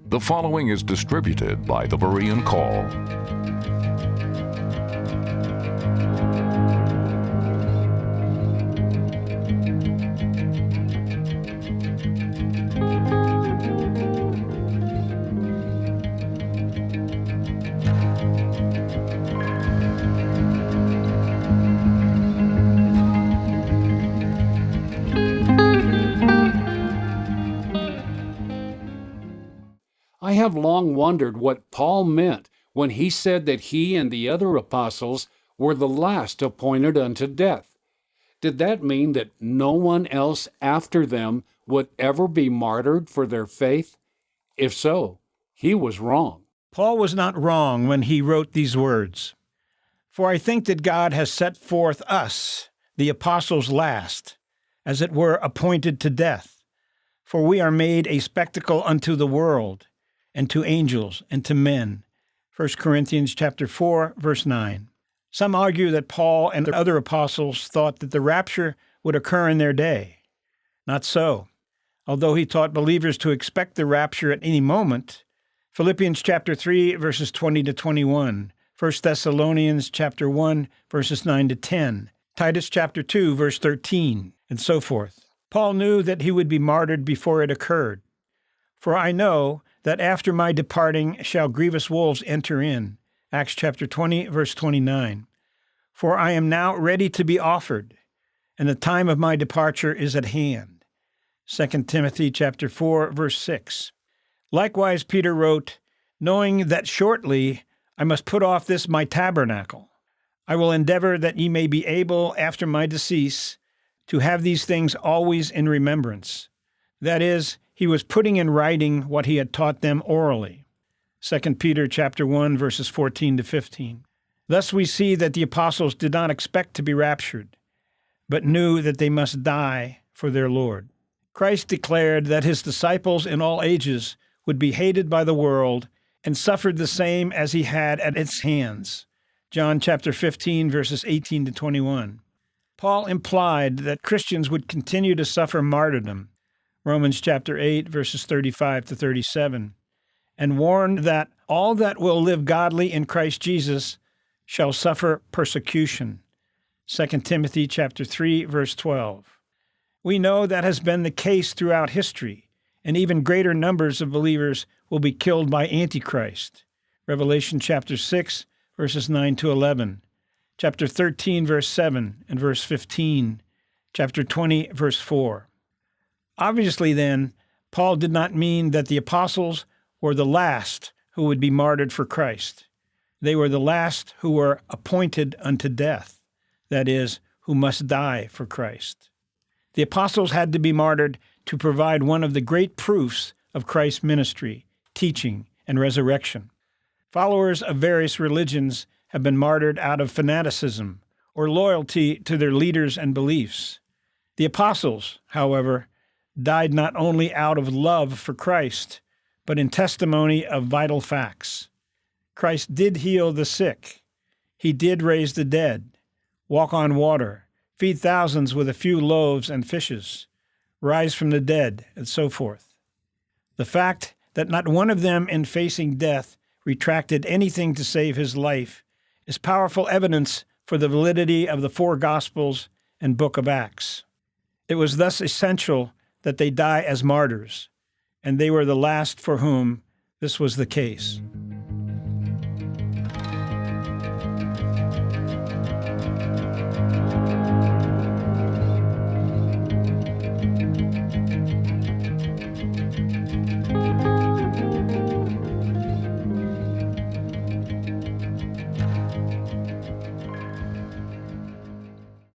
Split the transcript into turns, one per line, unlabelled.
The following is distributed by the Berean Call.
I have long wondered what Paul meant when he said that he and the other apostles were the last appointed unto death. Did that mean that no one else after them would ever be martyred for their faith? If so, he was wrong.
Paul was not wrong when he wrote these words. For I think that God has set forth us, the apostles last, as it were appointed to death. For we are made a spectacle unto the world, and to angels, and to men. 1 Corinthians chapter 4, verse 9. Some argue that Paul and the other apostles thought that the rapture would occur in their day. Not so. Although he taught believers to expect the rapture at any moment, Philippians chapter 3, verses 20 to 21, 1 Thessalonians chapter 1, verses 9 to 10, Titus chapter 2, verse 13, and so forth. Paul knew that he would be martyred before it occurred. For I know that after my departing shall grievous wolves enter in. Acts chapter 20, verse 29. For I am now ready to be offered, and the time of my departure is at hand. 2 Timothy chapter 4, verse 6. Likewise Peter wrote, knowing that shortly I must put off this my tabernacle. I will endeavor that ye may be able after my decease to have these things always in remembrance. That is, he was putting in writing what he had taught them orally. 2 Peter chapter 1, verses 14 to 15. Thus we see that the apostles did not expect to be raptured, but knew that they must die for their Lord. Christ declared that his disciples in all ages would be hated by the world and suffered the same as he had at its hands. John chapter 15, verses 18 to 21. Paul implied that Christians would continue to suffer martyrdom, Romans chapter 8, verses 35 to 37, and warned that all that will live godly in Christ Jesus shall suffer persecution, 2 Timothy chapter 3, verse 12. We know that has been the case throughout history, and even greater numbers of believers will be killed by Antichrist, Revelation chapter 6, verses 9 to 11, chapter 13, verse 7 and verse 15, chapter 20, verse 4. Obviously, then, Paul did not mean that the apostles were the last who would be martyred for Christ. They were the last who were appointed unto death, that is, who must die for Christ. The apostles had to be martyred to provide one of the great proofs of Christ's ministry, teaching, and resurrection. Followers of various religions have been martyred out of fanaticism or loyalty to their leaders and beliefs. The apostles, however, died not only out of love for Christ, but in testimony of vital facts. Christ did heal the sick. He did raise the dead, walk on water, feed thousands with a few loaves and fishes, rise from the dead, and so forth. The fact that not one of them in facing death retracted anything to save his life is powerful evidence for the validity of the four Gospels and Book of Acts. It was thus essential that they die as martyrs, and they were the last for whom this was the case.